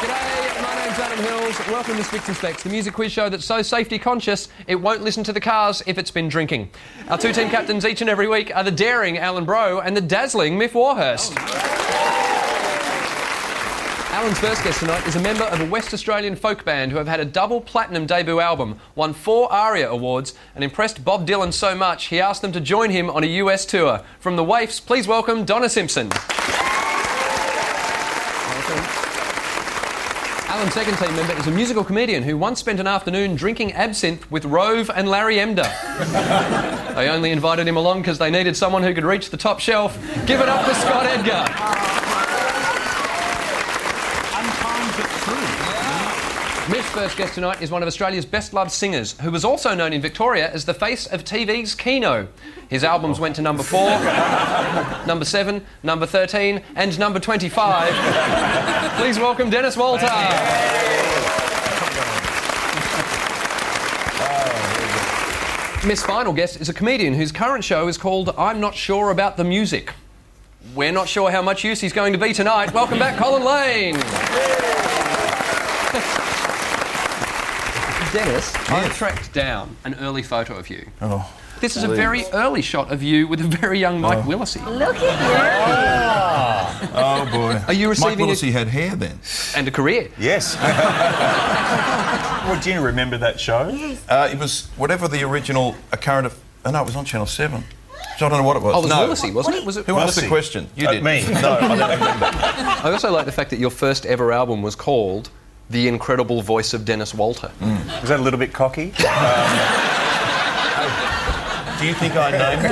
G'day, my name's Adam Hills. Welcome to Spicks And Specks, the music quiz show that's so safety conscious it won't listen to the cars if it's been drinking. Our two team captains each and every week are the daring Alan Bro and the dazzling Miff Warhurst. Alan's first guest tonight is a member of a West Australian folk band who have had a double platinum debut album, won 4 ARIA awards and impressed Bob Dylan so much he asked them to join him on a US tour. From the Waifs, please welcome Donna Simpson. Alan's second team member is a musical comedian who once spent an afternoon drinking absinthe with Rove and Larry Emder. They only invited him along because they needed someone who could reach the top shelf. Give it up for Scott Edgar. Miff's first guest tonight is one of Australia's best-loved singers, who was also known in Victoria as the face of TV's Keno. His albums went to number 4, number 7, number 13 and number 25. Please welcome Dennis Walter. Miff's final guest is a comedian whose current show is called I'm Not Sure About the Music. We're not sure how much use he's going to be tonight. Welcome back, Colin Lane. Dennis, I tracked down an early photo of you. Oh. This is a very early shot of you with a very young Mike Willesee. Look at you! Oh boy. Are you receiving Mike Willesee had hair then? And a career? Yes. Well, do you remember that show? Yes. It was whatever the original it was on Channel 7. So I don't know what it was. Oh, it was no. Willesee, wasn't it? Was it? Who asked the Willesee? question? You did. Me. No, I don't remember. I also like the fact that your first ever album was called The Incredible Voice of Dennis Walter. Was that a little bit cocky? Do you think I named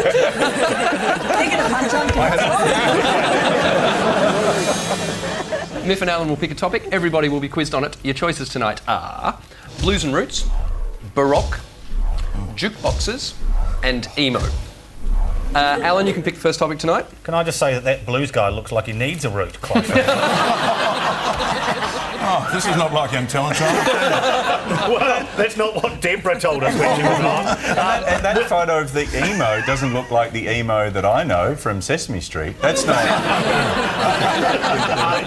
it? Miff and Alan will pick a topic. Everybody will be quizzed on it. Your choices tonight are blues and roots, baroque, jukeboxes, and emo. Alan, you can pick the first topic tonight. Can I just say that blues guy looks like he needs a root, quite frankly. Oh, this is not like young talent. Well, that's not what Deborah told us when she was on. And that photo of the emo doesn't look like the emo that I know from Sesame Street. That's not...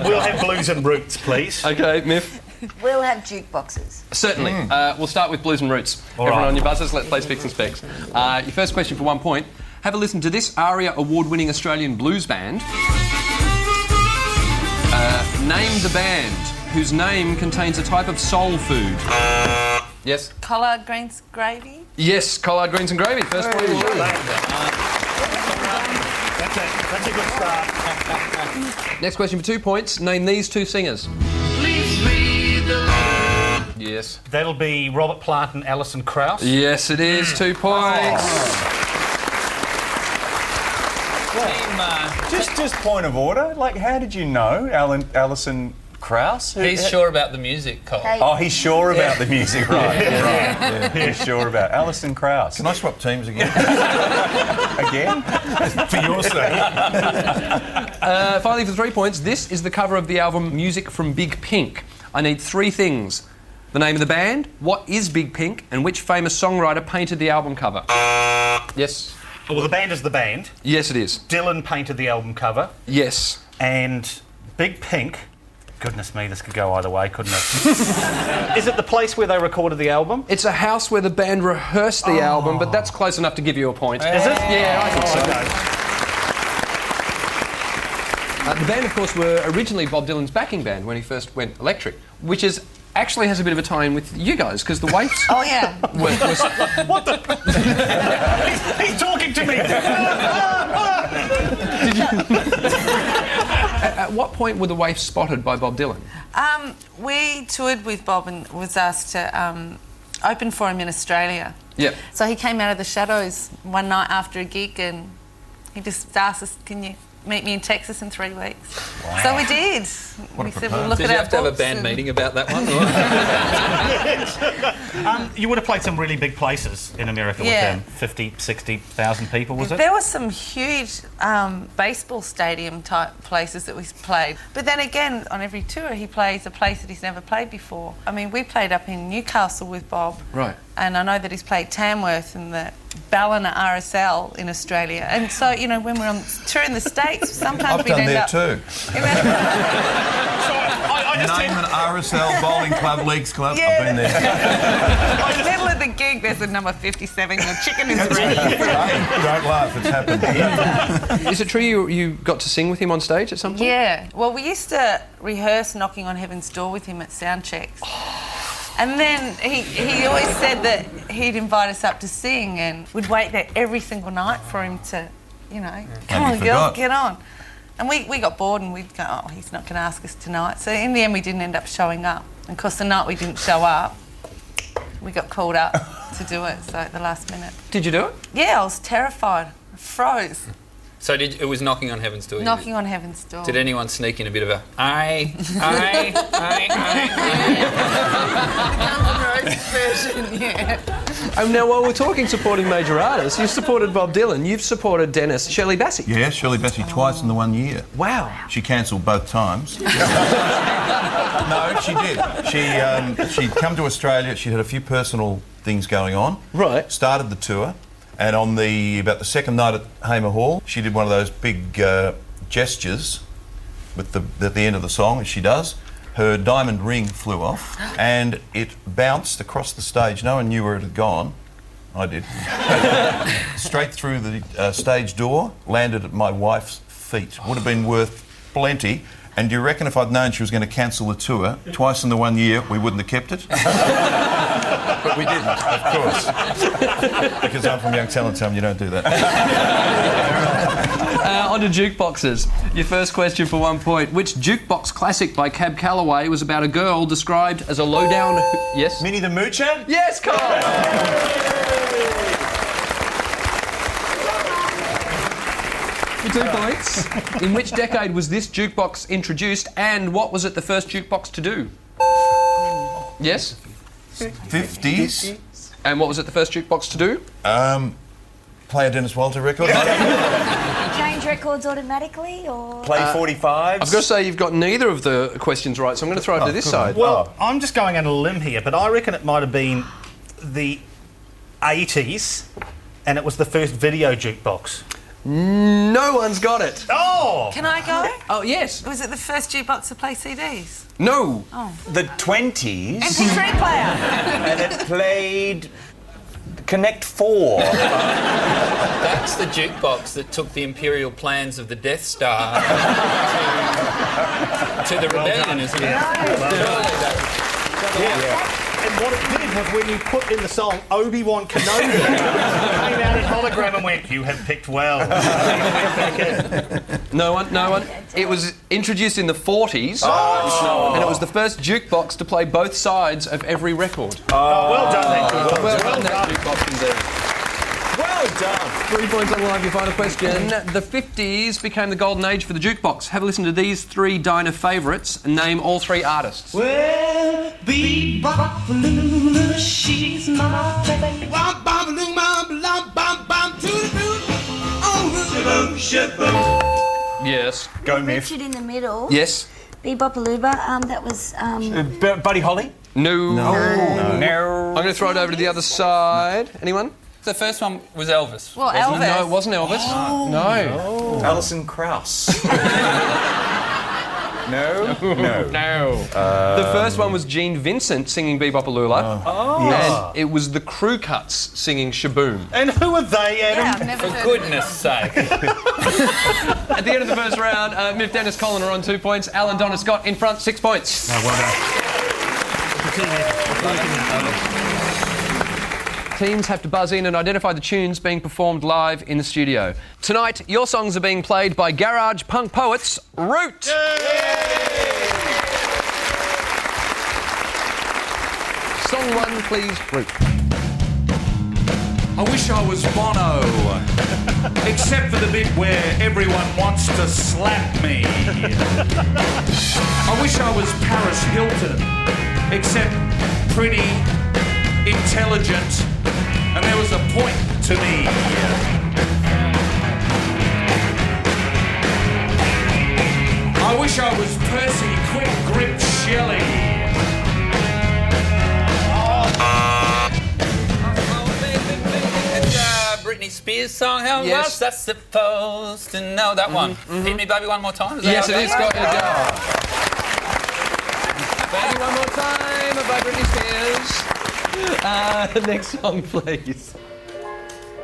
We'll have blues and roots, please. Okay, Miff. We'll have jukeboxes. Certainly. We'll start with blues and roots. Everyone on your buzzers, let's play Spicks and Specks. Your first question for 1 point. Have a listen to this ARIA award-winning Australian blues band. Name the band whose name contains a type of soul food. Yes? Collard greens gravy? Yes, collard greens and gravy. First point. That's a good start. Next question for 2 points. Name these 2 singers. Yes. That'll be Robert Plant and Alison Krauss. Yes, it is. 2 points. Just point of order. Like, how did you know Alison Krauss? He's sure about the music, Colin. Hey. Oh, he's sure about the music, right? He's sure about Alison Krauss. Can I swap teams again? Again? For your sake. Finally, for 3 points, this is the cover of the album Music from Big Pink. I need 3 things. The name of the band, what is Big Pink, and which famous songwriter painted the album cover? Yes. Well, the band is the band. Yes, it is. Dylan painted the album cover. Yes. And Big Pink... Goodness me, this could go either way, couldn't it? Is it the place where they recorded the album? It's a house where the band rehearsed the album, but that's close enough to give you a point. Is it? Yeah, I think so. Okay. The band, of course, were originally Bob Dylan's backing band when he first went electric, which is actually has a bit of a tie-in with you guys, because the Waifs... Oh, yeah. What the... he's talking to me! At what point were the Waifs spotted by Bob Dylan? We toured with Bob and was asked to open for him in Australia. Yep. So he came out of the shadows one night after a gig and he just asked us, can you meet me in Texas in 3 weeks? Wow. So we did. What a we said, proposal. we'll look Did at you our have to have a books band and- meeting about that one? You would have played some really big places in America with them. 50, 60,000 people, was it? There were some huge baseball stadium type places that we played. But then again, on every tour, he plays a place that he's never played before. I mean, we played up in Newcastle with Bob. Right. And I know that he's played Tamworth and the Ballina RSL in Australia. And so, you know, when we're on tour in the States, sometimes I've we done end there up... too. I Name an RSL bowling club, leagues club. Yeah. I've been there. In the middle of the gig, there's a number 57. The chicken is ready. Hey, don't laugh, it's happened. Is it true you got to sing with him on stage at some point? Yeah. Well, we used to rehearse Knocking on Heaven's Door with him at sound checks. And then he always said that he'd invite us up to sing, and we'd wait there every single night for him to, come on, girls, get on. And we got bored and we'd go, oh, he's not going to ask us tonight. So in the end, we didn't end up showing up. And of course, the night we didn't show up, we got called up to do it, so at the last minute. Did you do it? Yeah, I was terrified. I froze. So it was Knocking on Heaven's Door? Knocking on Heaven's Door. Did anyone sneak in a bit of a aye? The Guns N' Roses version, yeah. Now, while we're talking supporting major artists, you've supported Bob Dylan, you've supported Dennis, Shirley Bassey. Yeah, Shirley Bassey twice in the 1 year. Wow. She cancelled both times. No, she did. She'd come to Australia. She had a few personal things going on. Right. Started the tour, and on about the second night at Hamer Hall, she did one of those big gestures at the end of the song, as she does. Her diamond ring flew off, and it bounced across the stage. No one knew where it had gone. I did. Straight through the stage door, landed at my wife's feet. Would have been worth plenty. And do you reckon if I'd known she was going to cancel the tour twice in the 1 year, we wouldn't have kept it? But we didn't, of course. Because I'm from Young Talent Town, you don't do that. On to jukeboxes. Your first question for 1 point. Which jukebox classic by Cab Calloway was about a girl described as a low-down... Yes? Minnie the Moocher? Yes, Colin! For 2 points. In which decade was this jukebox introduced, and what was it the first jukebox to do? Yes? 50s. And what was it the first jukebox to do? Play a Dennis Walter record. Change records automatically, or Play 45s? I've got to say you've got neither of the questions right, so I'm going to throw it to this side. Well, I'm just going on a limb here, but I reckon it might have been the 80s, and it was the first video jukebox. No one's got it. Oh! Can I go? Oh, yes. Was it the first jukebox to play CDs? No. The 20s, MP3 player. and it played Connect 4. That's the jukebox that took the imperial plans of the Death Star to the rebellion, isn't it? And what it did was when you put in the song Obi-Wan Kenobi, it came out in hologram and went, you have picked well. No one. It was introduced in the 40s, and it was the first jukebox to play both sides of every record. Well done, Edgar. Well done, that jukebox indeed. Well done. 3 points on live, your final question. The 50s became the golden age for the jukebox. Have a listen to these 3 Dinah favourites and name all 3 artists. Well, bebop-a-lula, she's my baby. Yes. Go, Miff. Richard in the middle. Yes. Bebop-a-luba, that was... Buddy Holly? No. No. I'm going to throw it over to the other side. Anyone? The first one was Elvis. Well, Elvis. No, it wasn't Elvis. No. Alison Krauss. No? No. No. The first one was Gene Vincent singing Bebop-a-Lula. And it was the Crew Cuts singing Shaboom. And who are they, Adam? Yeah, I've never For heard goodness sake. At the end of the first round, Miff, Dennis, Colin are on 2 points. Alan, Donna, Scott in front, 6 points. Teams have to buzz in and identify the tunes being performed live in the studio. Tonight, your songs are being played by garage punk poets Root. Song 1, please, Root. I wish I was Bono, except for the bit where everyone wants to slap me. I wish I was Paris Hilton, except pretty intelligent, and there was a point to me. I wish I was Percy Quick Grip Shelley. Britney Spears song, how Yes. was that supposed to know? That one. Hit me, baby, one more time. Is that Yes, how it is, Scott. Time by Britney Spears. Next song, please.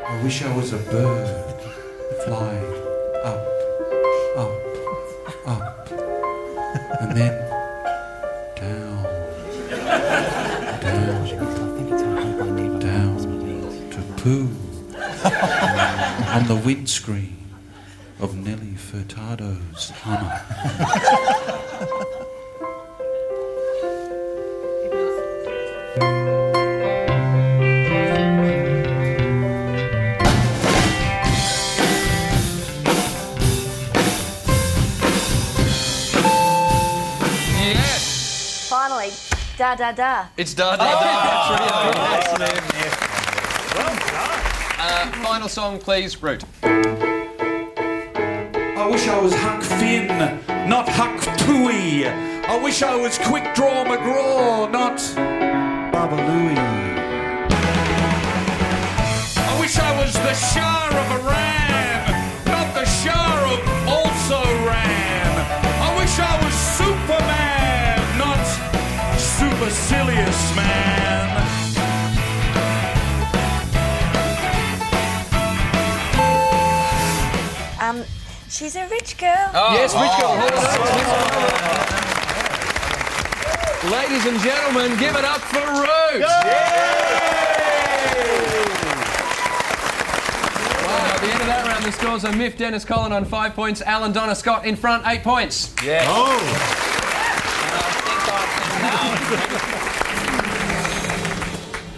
I wish I was a bird flying up, up, up, and then down, down to poo on the windscreen of Nelly Furtado's Hummer. Finally, da da da. It's Da Da Da. Final song, please, Root. I wish I was Huck Finn, not Huck Tooey. I wish I was Quick Draw McGraw, not Babalooey. I wish I was the Shah of Iran, not the Shah of also ran. I wish I was Superman, not Supercilious Man. She's a rich girl. Yes, Rich Girl. Ladies and gentlemen, give it up for Root. Wow, at the end of that round, the scores are Miff, Dennis, Colin on 5 points, Alan, Donna, Scott in front, 8 points. Yeah.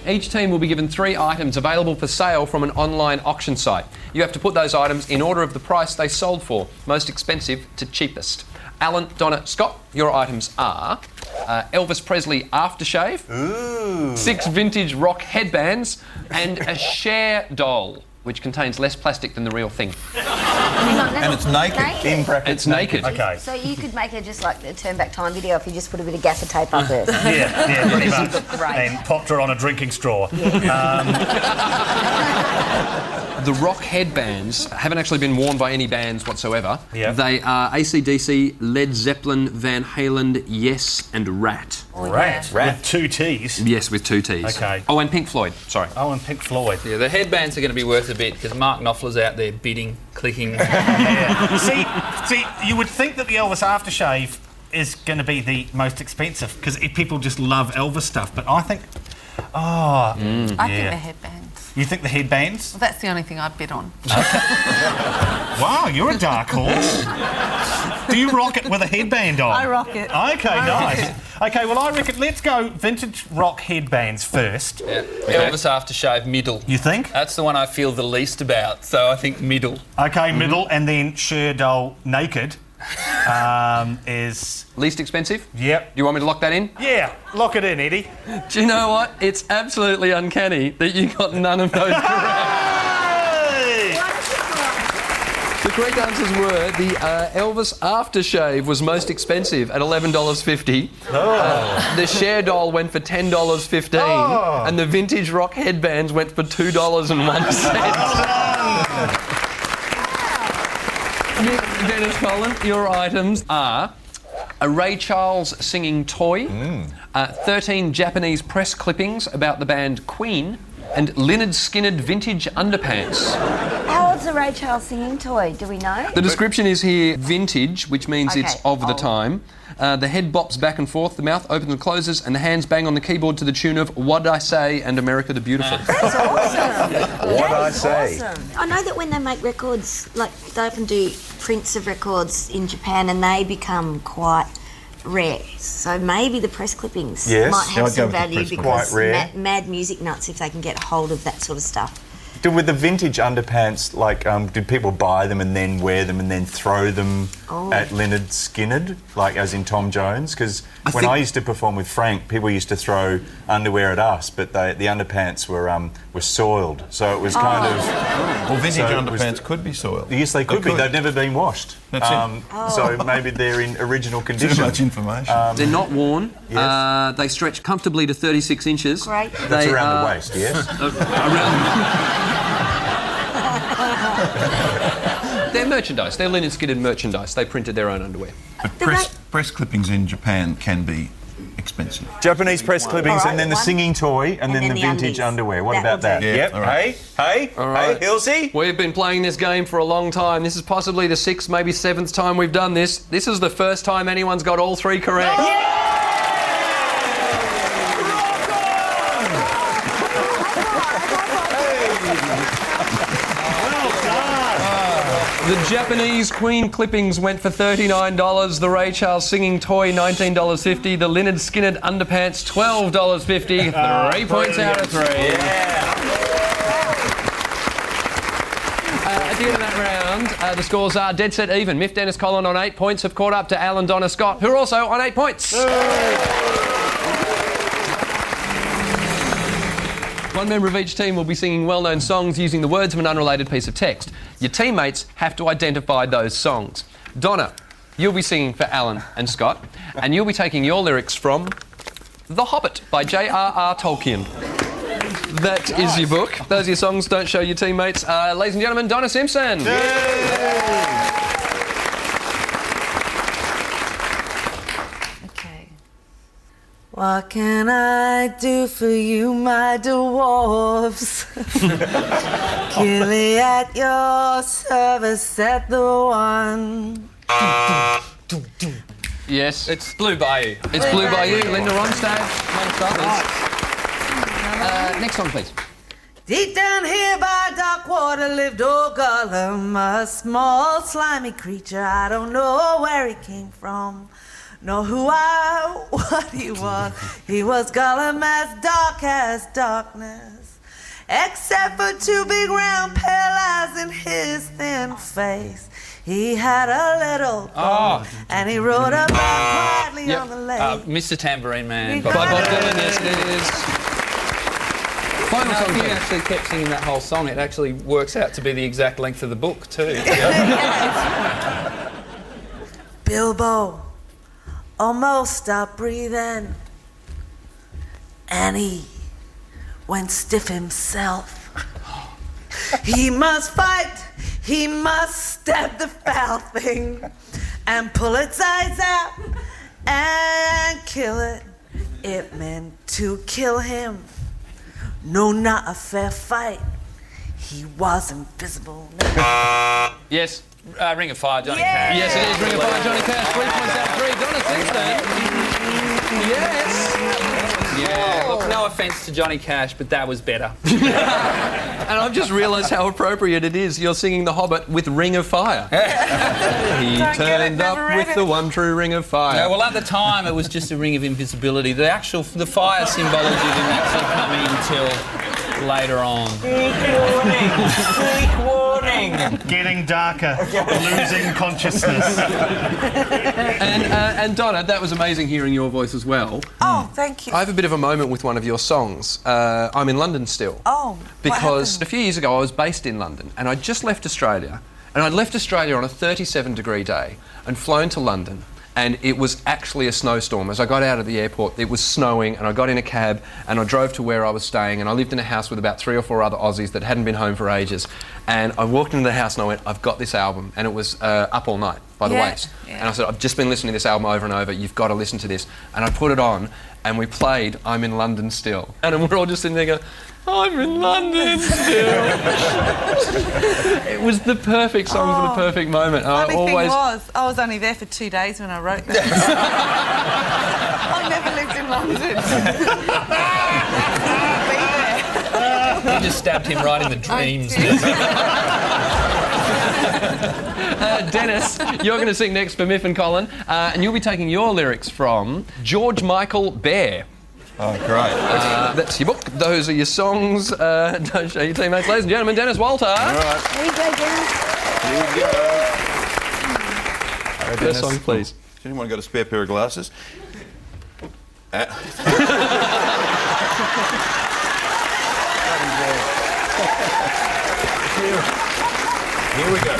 Each team will be given 3 items available for sale from an online auction site. You have to put those items in order of the price they sold for, most expensive to cheapest. Alan, Donna, Scott, your items are Elvis Presley aftershave, 6 vintage rock headbands, and a Cher doll, which contains less plastic than the real thing. And it's naked. In brackets. It's naked. Okay. So you could make her just like a turn back time video if you just put a bit of gaffer tape up there. Yeah, pretty much. Right. And popped her on a drinking straw. The rock headbands haven't actually been worn by any bands whatsoever. Yeah. They are AC/DC, Led Zeppelin, Van Halen, Yes, and Rat. Rat. With 2 T's. Yes, with 2 T's. Okay. Oh, and Pink Floyd. Sorry. Oh, and Pink Floyd. Yeah, the headbands are going to be worth a bit because Mark Knopfler's out there bidding, clicking. Yeah. See, you would think that the Elvis aftershave is going to be the most expensive because people just love Elvis stuff, but I think... I think the headbands. You think the headbands? Well, that's the only thing I'd bet on. Wow, you're a dark horse. Do you rock it with a headband on? I rock it. Okay, nice. Okay, well, I reckon let's go vintage rock headbands first. Yeah. Elvis aftershave middle. You think? That's the one I feel the least about, so I think middle. Okay, middle, and then Cher doll naked is... Least expensive? Yep. Do you want me to lock that in? Yeah, lock it in, Eddie. Do you know what? It's absolutely uncanny that you got none of those correct. Hey! The correct answers were the Elvis aftershave was most expensive at $11.50. The Cher doll went for $10.15, and the vintage rock headbands went for $2.01. Dennis, Colin, your items are a Ray Charles singing toy, 13 Japanese press clippings about the band Queen, and Lynyrd Skynyrd vintage underpants. How old's a Ray Charles singing toy? Do we know? The description is here vintage, which means Okay, it's of the old. time. The head bops back and forth, the mouth opens and closes, and the hands bang on the keyboard to the tune of What'd I Say and America the Beautiful. That's awesome. What'd I say? Awesome. I know that when they make records, like they often do prints of records in Japan, and they become quite rare. So maybe the press clippings Yes, might I'd have go some with the value press because quite rare. mad music nuts if they can get hold of that sort of stuff. With the vintage underpants, like, did people buy them and then wear them and then throw them at Lynyrd Skynyrd, like as in Tom Jones? Because when I used to perform with Frank, people used to throw underwear at us, but the underpants were soiled, so it was kind of... Well, vintage underpants could be soiled. Yes, they could be. They've never been washed. That's it. So maybe they're in original condition. Too much information. They're not worn. Yes. They stretch comfortably to 36 inches. Great. That's around the waist, yes? They're merchandise. They're Lynyrd Skynyrd merchandise. They printed their own underwear. But press clippings in Japan can be expensive. Japanese press clippings, All and then the right, singing toy, and then the vintage undies. underwear. What That about will that? do. Yeah, Yep. all right. Hey, Hilsey. We've been playing this game for a long time. This is possibly the 6th, maybe 7th time we've done this. This is the first time anyone's got all 3 correct. The Japanese Queen clippings went for $39. The Ray Charles singing toy, $19.50. The Lynyrd Skynyrd underpants, $12.50. 3 points out of 3. At the end of that round, the scores are dead set even. Miff, Dennis, Colin on 8 points have caught up to Alan, Donna, Scott, who are also on 8 points. One member of each team will be singing well-known songs using the words of an unrelated piece of text. Your teammates have to identify those songs. Donna, you'll be singing for Alan and Scott, and you'll be taking your lyrics from The Hobbit by J.R.R. Tolkien. That is your book. Those are your songs. Don't show your teammates. Ladies and gentlemen, Donna Simpson. Okay. What can I do for you, my dwarves? Killy at your service at the one. Yes. It's Blue Bayou. It's Blue Bayou, Linda Ronstadt, amongst others. Next song, please. Deep down here by dark water lived old Gollum, a small slimy creature. I don't know where he came from, nor what he was. He was Gollum as dark as darkness, except for 2 big round pale eyes in his thin face. He had a little boat, and he rode about quietly on the lake. Mr. Tambourine Man. By Bob Dylan, yes it is. Final song, If you please. actually kept singing that whole song, it actually works out to be the exact length of the book too. Bilbo almost stopped breathing, and he went stiff himself. He must fight, he must stab the foul thing and pull its eyes out and kill it. It meant to kill him. No, not a fair fight. He was invisible. Yes. Ring of Fire, Johnny Cash. Yes, it is. Ring of Fire, Johnny Cash. 3 points out of 3. Donna Simpson. Yes. Yeah. Look, no offence to Johnny Cash, but that was better. And I've just realised how appropriate it is. You're singing The Hobbit with Ring of Fire. He turned up with the one true Ring of Fire. No, well, at the time, it was just a ring of invisibility. The fire symbology didn't actually come in until later on. Freak warning. Getting darker, losing consciousness. And Donna, that was amazing hearing your voice as well. Oh, thank you. I have a bit of a moment with one of your songs. I'm in London still. Oh, Because a few years ago I was based in London and I'd just left Australia. And I'd left Australia on a 37-degree day and flown to London. And it was actually a snowstorm. As I got out of the airport, it was snowing, and I got in a cab and I drove to where I was staying, and I lived in a house with about 3 or 4 other Aussies that hadn't been home for ages. And I walked into the house and I went, I've got this album. And it was Up All Night by The Waves. Yeah. And I said, I've just been listening to this album over and over. You've got to listen to this. And I put it on and we played I'm in London Still. And we're all just sitting there going, I'm in London still. It was the perfect song for the perfect moment. Funny thing was, I was only there for 2 days when I wrote that. I've never lived in London. You just stabbed him right in the dreams. Dennis, you're going to sing next for Miff and Colin, and you'll be taking your lyrics from George Michael Bear. Oh, great. That's your book. Those are your songs. Don't show your teammates. Ladies and gentlemen, Dennis Walter. All right. There you go, Dennis. Here we go. First song, please. Has anyone got a spare pair of glasses? Here we go.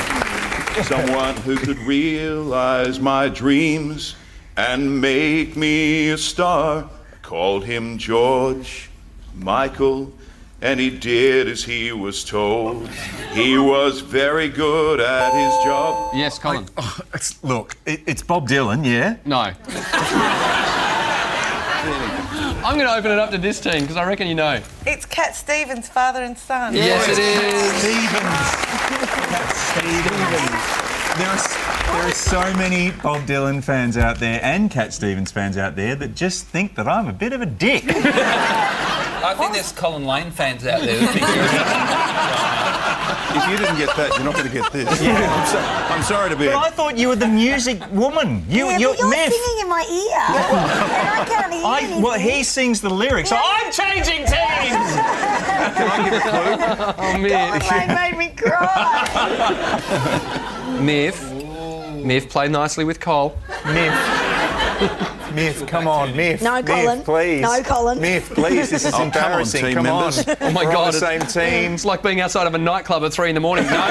Someone who could realize my dreams and make me a star. Called him George Michael, and he did as he was told. He was very good at his job. Yes, Colin. Look, it's Bob Dylan, yeah? No. I'm going to open it up to this team because I reckon you know. It's Cat Stevens, father and son. Yes, it is. There are so many Bob Dylan fans out there and Cat Stevens fans out there that just think that I'm a bit of a dick. I think there's Colin Lane fans out there that think If you didn't get that, you're not going to get this. I'm sorry to be. But I thought you were the music woman. You're Myth. singing in my ear. And I can't hear anything. Well, he sings the lyrics. So I'm changing teams! Oh, Myth. They made me cry. Myth played nicely with Cole. Myth, come on, Myth. No, Colin. Myth, please. No, Colin. Myth, please. This is embarrassing. team Come on. members. Oh my We're God. on the same team. It's like being outside of a nightclub at 3 in the morning. No, Colin.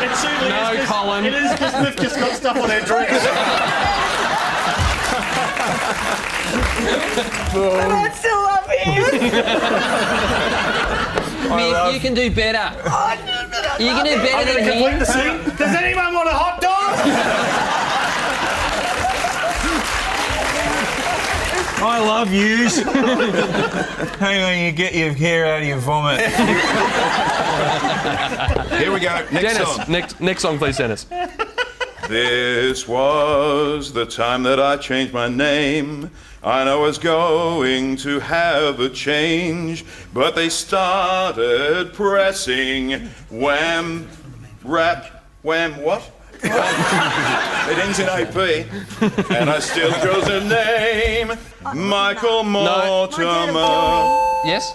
It certainly No, is 'cause- Colin. It is because we've just got stuff on our dress. But I still love him. Myth, you can do better. You can do better than Complete him. the scene. Does anyone want a hot dog? I love yous. Hang on, you get your hair out of your vomit. Here we go. Next Dennis, song. next song, please, Dennis. This was the time that I changed my name. I know I was going to have a change, but they started pressing wham, rap, wham, what? It ends in AP, and I still chose the name Michael Mortimer. Yes?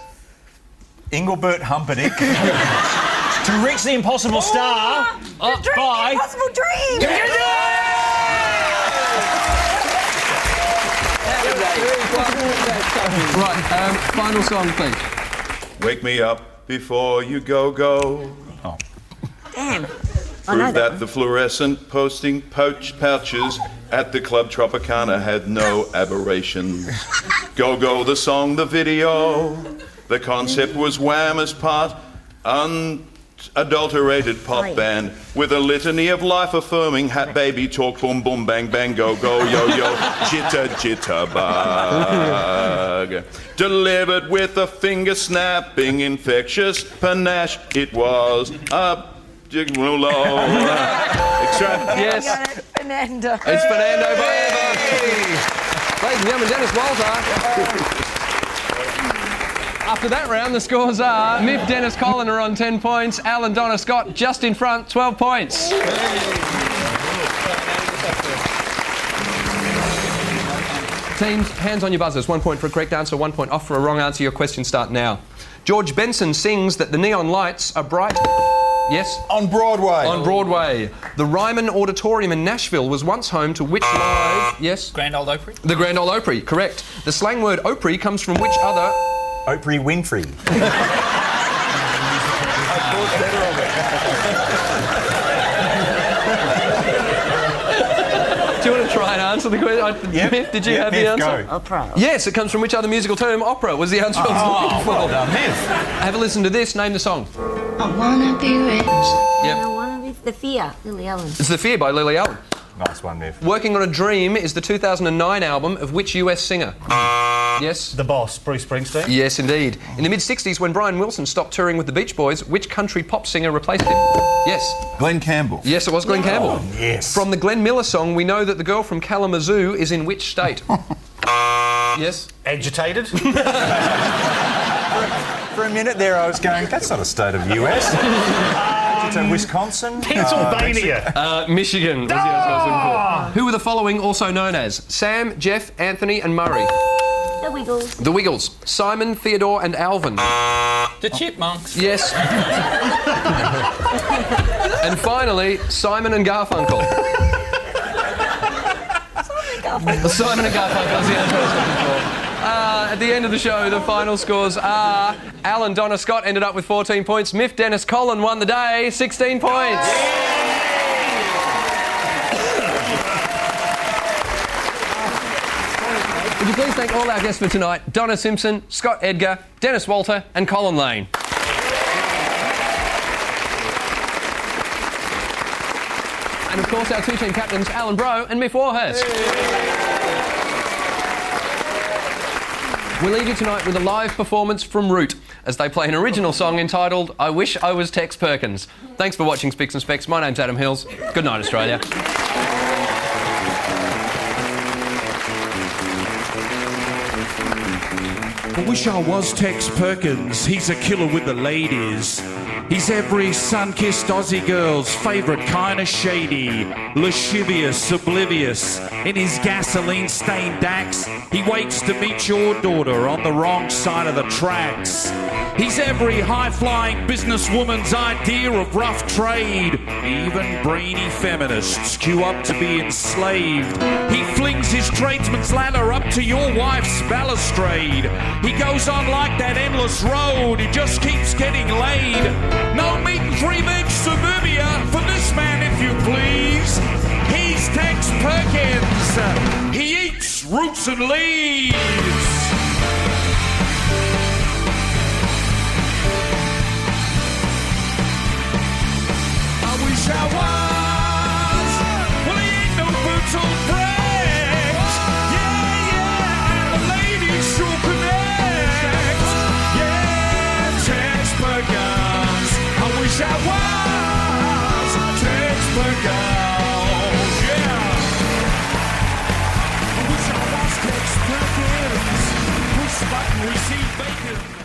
Engelbert Humperdinck. To reach the impossible star. Bye. Impossible dream. Right, final song, please. Wake me up before you go. Damn. Prove that the fluorescent posting pouches at the Club Tropicana had no aberrations. Go, the song, the video. The concept was Wham as part unadulterated pop band with a litany of life-affirming hat baby talk, boom, boom, bang, bang, go, yo, jitter, bug. Delivered with a finger-snapping, infectious panache. It was a Yes. Fernando. It's Fernando Baeva. Ladies and gentlemen, Dennis Walter. After that round, the scores are Miff, Dennis, Colin are on 10 points. Alan, Donna, Scott just in front, 12 points. Teams, hands on your buzzers. 1 point for a correct answer, 1 point off for a wrong answer. Your questions start now. George Benson sings that the neon lights are bright. Yes? On Broadway. On Broadway. The Ryman Auditorium in Nashville was once home to which live... Yes? Grand Old Opry. The Grand Ole Opry, correct. The slang word Opry comes from which other... Oprah Winfrey. Do you want to try and answer the question? Miff, did you have the answer? Go. Opera. Yes, it comes from which other musical term? Opera was the answer I was looking for. Well done, Miff. Have a listen to this. Name the song. I wanna be rich. Yep. I wanna be The Fear, Lily Allen. It's The Fear by Lily Allen. Nice one, Miff. Working on a Dream is the 2009 album of which US singer? Yes? The boss, Bruce Springsteen. Yes, indeed. In the mid-60s, when Brian Wilson stopped touring with the Beach Boys, which country pop singer replaced him? Yes. Glenn Campbell. Yes, it was Glenn Campbell. Oh, yes. From the Glenn Miller song, we know that the girl from Kalamazoo is in which state? Yes? Agitated. For a minute there, I was going, that's not a state of US. It's in Wisconsin? Pennsylvania. Michigan was the answer I was looking for. Who were the following also known as? Sam, Jeff, Anthony and Murray. The Wiggles. The Wiggles. Simon, Theodore and Alvin. The Chipmunks. Yes. And finally, Simon and Garfunkel. Simon and Garfunkel is the answer I was looking for. At the end of the show, the final scores are Alan, Donna, Scott ended up with 14 points. Miff, Dennis, Colin won the day, 16 points. Would you please thank all our guests for tonight, Donna Simpson, Scott Edgar, Dennis Walter and Colin Lane. And of course our two team captains, Alan Bro and Miff Warhurst. We leave you tonight with a live performance from Root as they play an original song entitled I Wish I Was Tex Perkins. Thanks for watching Spicks and Specks. My name's Adam Hills. Good night, Australia. I wish I was Tex Perkins. He's a killer with the ladies. He's every sun-kissed Aussie girl's favourite kind of shady. Lascivious, oblivious. In his gasoline-stained Dax, he waits to meet your daughter on the wrong side of the tracks. He's every high-flying businesswoman's idea of rough trade. Even brainy feminists queue up to be enslaved. He flings his tradesman's ladder up to your wife's balustrade. He goes on like that endless road, he just keeps getting laid. No meat and 3-veg suburbia for this man, if you please. He's Tex Perkins. He eats roots and leaves. I wish I was. Well, he ain't no boots on breaks. Yeah, and the ladies sure connect. Yeah, Tex Perkins. I wish I was Tex Perkins. Yeah. I wish I was Tex Perkins. Push button, receive bacon.